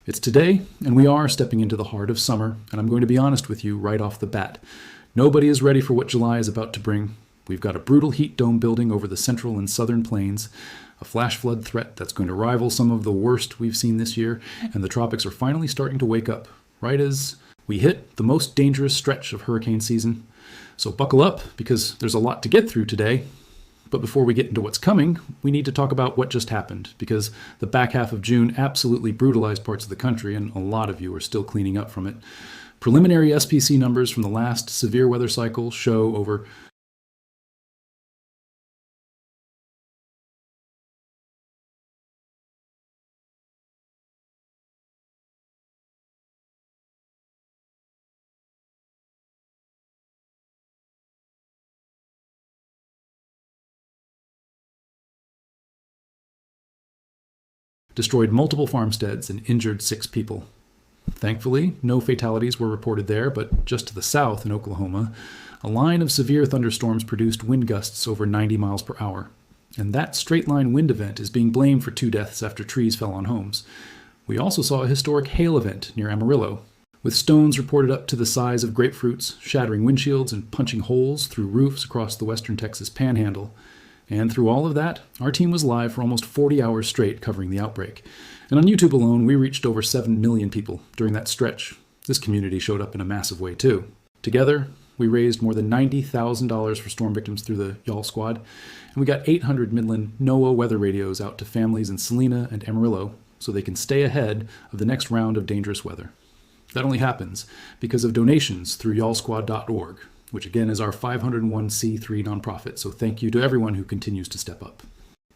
It's today, and we are stepping into the heart of summer, and I'm going to be honest with you right off the bat. Nobody is ready for what July is about to bring. We've got a brutal heat dome building over the central and southern plains, a flash flood threat that's going to rival some of the worst we've seen this year, and the tropics are finally starting to wake up, right as we hit the most dangerous stretch of hurricane season. So buckle up, because there's a lot to get through today. But before we get into what's coming, we need to talk about what just happened, because the back half of June absolutely brutalized parts of the country, and a lot of you are still cleaning up from it. Preliminary SPC numbers from the last severe weather cycle show over destroyed multiple farmsteads and injured 6 people. Thankfully, no fatalities were reported there, but just to the south in Oklahoma, a line of severe thunderstorms produced wind gusts over 90 miles per hour. And that straight-line wind event is being blamed for 2 deaths after trees fell on homes. We also saw a historic hail event near Amarillo, with stones reported up to the size of grapefruits, shattering windshields and punching holes through roofs across the western Texas panhandle. And through all of that, our team was live for almost 40 hours straight covering the outbreak. And on YouTube alone, we reached over 7 million people during that stretch. This community showed up in a massive way too. Together, we raised more than $90,000 for storm victims through the Y'all Squad, and we got 800 Midland NOAA weather radios out to families in Salina and Amarillo so they can stay ahead of the next round of dangerous weather. That only happens because of donations through y'allsquad.org, which again is our 501c3 nonprofit, so thank you to everyone who continues to step up.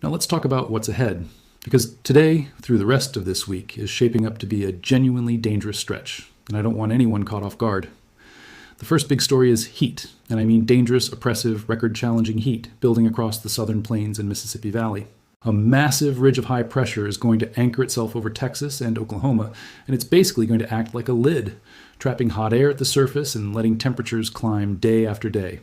Now let's talk about what's ahead, because today, through the rest of this week, is shaping up to be a genuinely dangerous stretch, and I don't want anyone caught off guard. The first big story is heat, and I mean dangerous, oppressive, record-challenging heat building across the southern plains and Mississippi Valley. A massive ridge of high pressure is going to anchor itself over Texas and Oklahoma, and it's basically going to act like a lid, trapping hot air at the surface and letting temperatures climb day after day.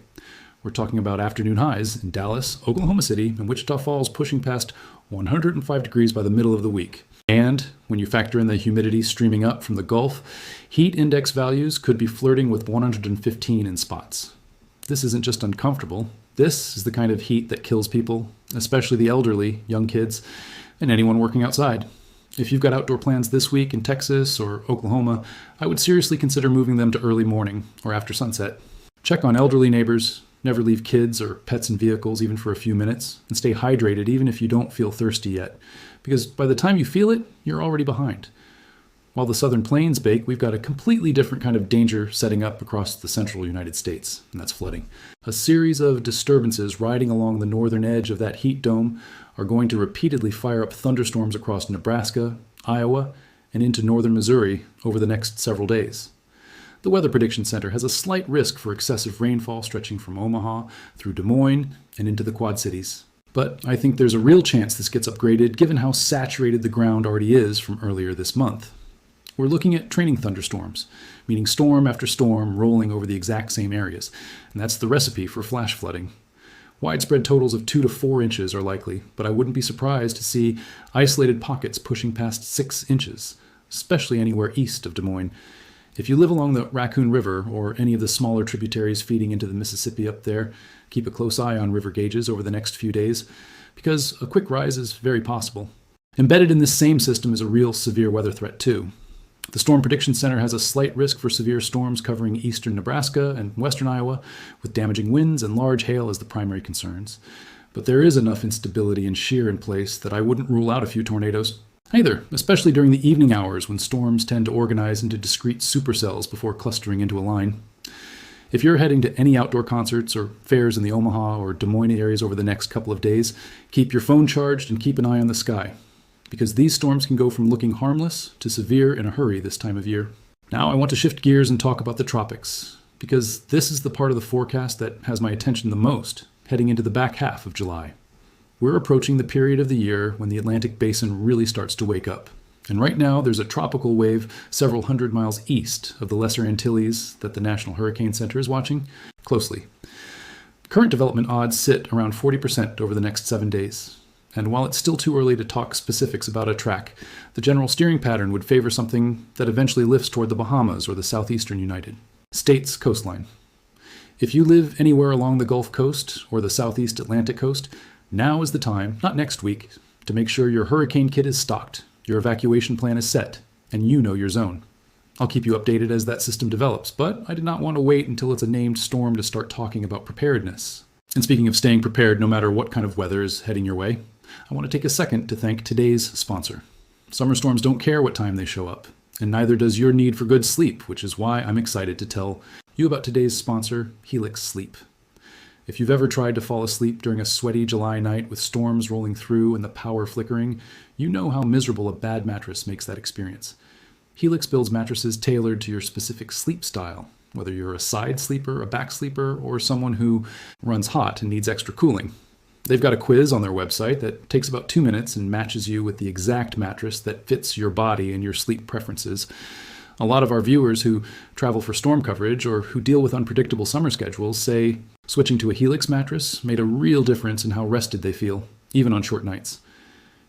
We're talking about afternoon highs in Dallas, Oklahoma City, and Wichita Falls pushing past 105 degrees by the middle of the week. And when you factor in the humidity streaming up from the Gulf, heat index values could be flirting with 115 in spots. This isn't just uncomfortable. This is the kind of heat that kills people, especially the elderly, young kids, and anyone working outside. If you've got outdoor plans this week in Texas or Oklahoma, I would seriously consider moving them to early morning or after sunset. Check on elderly neighbors, never leave kids or pets in vehicles even for a few minutes, and stay hydrated even if you don't feel thirsty yet, because by the time you feel it, you're already behind. While the southern plains bake, we've got a completely different kind of danger setting up across the central United States, and that's flooding. A series of disturbances riding along the northern edge of that heat dome are going to repeatedly fire up thunderstorms across Nebraska, Iowa, and into northern Missouri over the next several days. The Weather Prediction Center has a slight risk for excessive rainfall stretching from Omaha through Des Moines and into the Quad Cities. But I think there's a real chance this gets upgraded given how saturated the ground already is from earlier this month. We're looking at training thunderstorms, meaning storm after storm rolling over the exact same areas, and that's the recipe for flash flooding. Widespread totals of 2 to 4 inches are likely, but I wouldn't be surprised to see isolated pockets pushing past 6 inches, especially anywhere east of Des Moines. If you live along the Raccoon River or any of the smaller tributaries feeding into the Mississippi up there, keep a close eye on river gauges over the next few days, because a quick rise is very possible. Embedded in this same system is a real severe weather threat too. The Storm Prediction Center has a slight risk for severe storms covering eastern Nebraska and western Iowa, with damaging winds and large hail as the primary concerns. But there is enough instability and shear in place that I wouldn't rule out a few tornadoes either, especially during the evening hours when storms tend to organize into discrete supercells before clustering into a line. If you're heading to any outdoor concerts or fairs in the Omaha or Des Moines areas over the next couple of days, keep your phone charged and keep an eye on the sky, because these storms can go from looking harmless to severe in a hurry this time of year. Now I want to shift gears and talk about the tropics, because this is the part of the forecast that has my attention the most, heading into the back half of July. We're approaching the period of the year when the Atlantic Basin really starts to wake up. And right now there's a tropical wave several hundred miles east of the Lesser Antilles that the National Hurricane Center is watching closely. Current development odds sit around 40% over the next 7 days. And while it's still too early to talk specifics about a track, the general steering pattern would favor something that eventually lifts toward the Bahamas or the southeastern United States coastline. If you live anywhere along the Gulf Coast or the southeast Atlantic coast, now is the time, not next week, to make sure your hurricane kit is stocked, your evacuation plan is set, and you know your zone. I'll keep you updated as that system develops, but I did not want to wait until it's a named storm to start talking about preparedness. And speaking of staying prepared no matter what kind of weather is heading your way, I want to take a second to thank today's sponsor. Summer storms don't care what time they show up, and neither does your need for good sleep, which is why I'm excited to tell you about today's sponsor, Helix Sleep. If you've ever tried to fall asleep during a sweaty July night with storms rolling through and the power flickering, you know how miserable a bad mattress makes that experience. Helix builds mattresses tailored to your specific sleep style, whether you're a side sleeper, a back sleeper, or someone who runs hot and needs extra cooling. They've got a quiz on their website that takes about 2 minutes and matches you with the exact mattress that fits your body and your sleep preferences. A lot of our viewers who travel for storm coverage or who deal with unpredictable summer schedules say switching to a Helix mattress made a real difference in how rested they feel, even on short nights.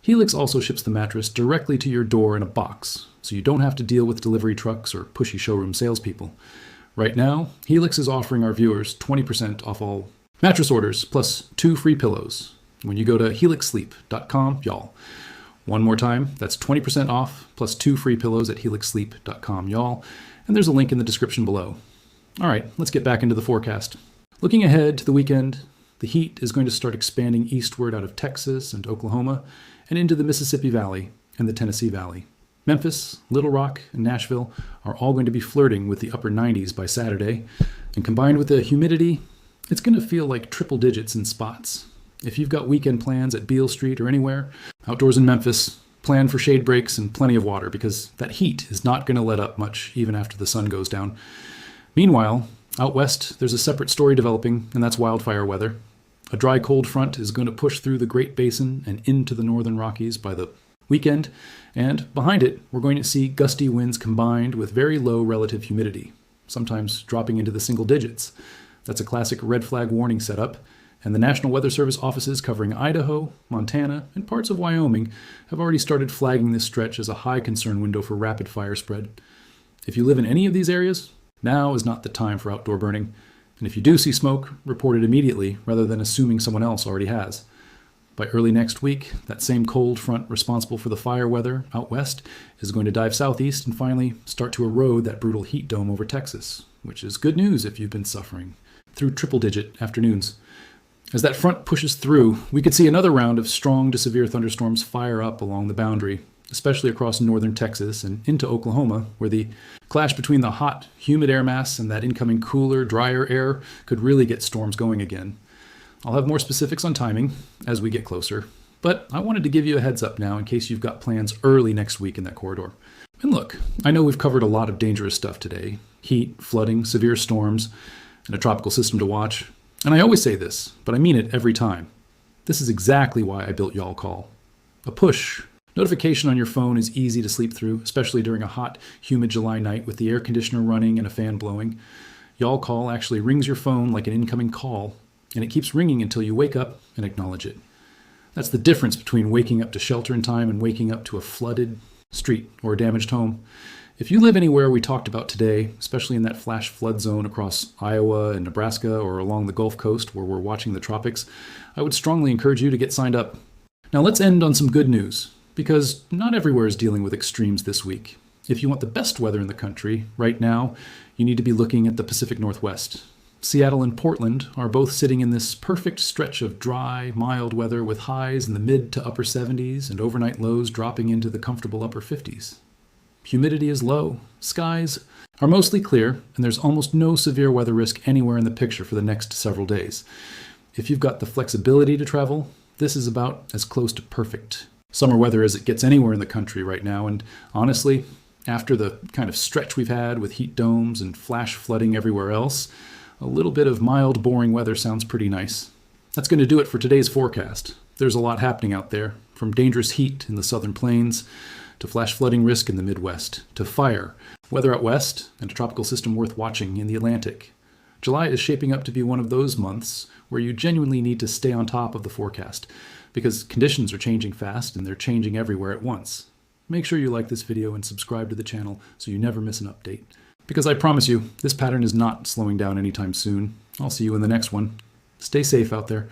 Helix also ships the mattress directly to your door in a box, so you don't have to deal with delivery trucks or pushy showroom salespeople. Right now, Helix is offering our viewers 20% off all mattress orders plus 2 free pillows when you go to helixsleep.com, y'all. One more time, that's 20% off plus 2 free pillows at helixsleep.com, y'all. And there's a link in the description below. All right, let's get back into the forecast. Looking ahead to the weekend, the heat is going to start expanding eastward out of Texas and Oklahoma and into the Mississippi Valley and the Tennessee Valley. Memphis, Little Rock, and Nashville are all going to be flirting with the upper 90s by Saturday, and combined with the humidity, it's going to feel like triple digits in spots. If you've got weekend plans at Beale Street or anywhere, outdoors in Memphis, plan for shade breaks and plenty of water because that heat is not going to let up much even after the sun goes down. Meanwhile, out west, there's a separate story developing, and that's wildfire weather. A dry cold front is going to push through the Great Basin and into the northern Rockies by the weekend, and behind it, we're going to see gusty winds combined with very low relative humidity, sometimes dropping into the single digits. That's a classic red flag warning setup, and the National Weather Service offices covering Idaho, Montana, and parts of Wyoming have already started flagging this stretch as a high concern window for rapid fire spread. If you live in any of these areas, now is not the time for outdoor burning, and if you do see smoke, report it immediately rather than assuming someone else already has. By early next week, that same cold front responsible for the fire weather out west is going to dive southeast and finally start to erode that brutal heat dome over Texas, which is good news if you've been suffering through triple-digit afternoons. As that front pushes through, we could see another round of strong to severe thunderstorms fire up along the boundary, especially across northern Texas and into Oklahoma, where the clash between the hot, humid air mass and that incoming cooler, drier air could really get storms going again. I'll have more specifics on timing as we get closer, but I wanted to give you a heads up now in case you've got plans early next week in that corridor. And look, I know we've covered a lot of dangerous stuff today: heat, flooding, severe storms, and a tropical system to watch. And I always say this, but I mean it every time. This is exactly why I built Y'all Call. A push notification on your phone is easy to sleep through, especially during a hot, humid July night with the air conditioner running and a fan blowing. Y'all Call actually rings your phone like an incoming call, and it keeps ringing until you wake up and acknowledge it. That's the difference between waking up to shelter in time and waking up to a flooded street or a damaged home. If you live anywhere we talked about today, especially in that flash flood zone across Iowa and Nebraska or along the Gulf Coast where we're watching the tropics, I would strongly encourage you to get signed up. Now let's end on some good news, because not everywhere is dealing with extremes this week. If you want the best weather in the country right now, you need to be looking at the Pacific Northwest. Seattle and Portland are both sitting in this perfect stretch of dry, mild weather with highs in the mid to upper 70s and overnight lows dropping into the comfortable upper 50s. Humidity is low, skies are mostly clear, and there's almost no severe weather risk anywhere in the picture for the next several days. If you've got the flexibility to travel, this is about as close to perfect summer weather as it gets anywhere in the country right now, and honestly, after the kind of stretch we've had with heat domes and flash flooding everywhere else, a little bit of mild, boring weather sounds pretty nice. That's going to do it for today's forecast. There's a lot happening out there, from dangerous heat in the southern plains, to flash flooding risk in the Midwest, to fire, weather out west, and a tropical system worth watching in the Atlantic. July is shaping up to be one of those months where you genuinely need to stay on top of the forecast, because conditions are changing fast and they're changing everywhere at once. Make sure you like this video and subscribe to the channel so you never miss an update. Because I promise you, this pattern is not slowing down anytime soon. I'll see you in the next one. Stay safe out there.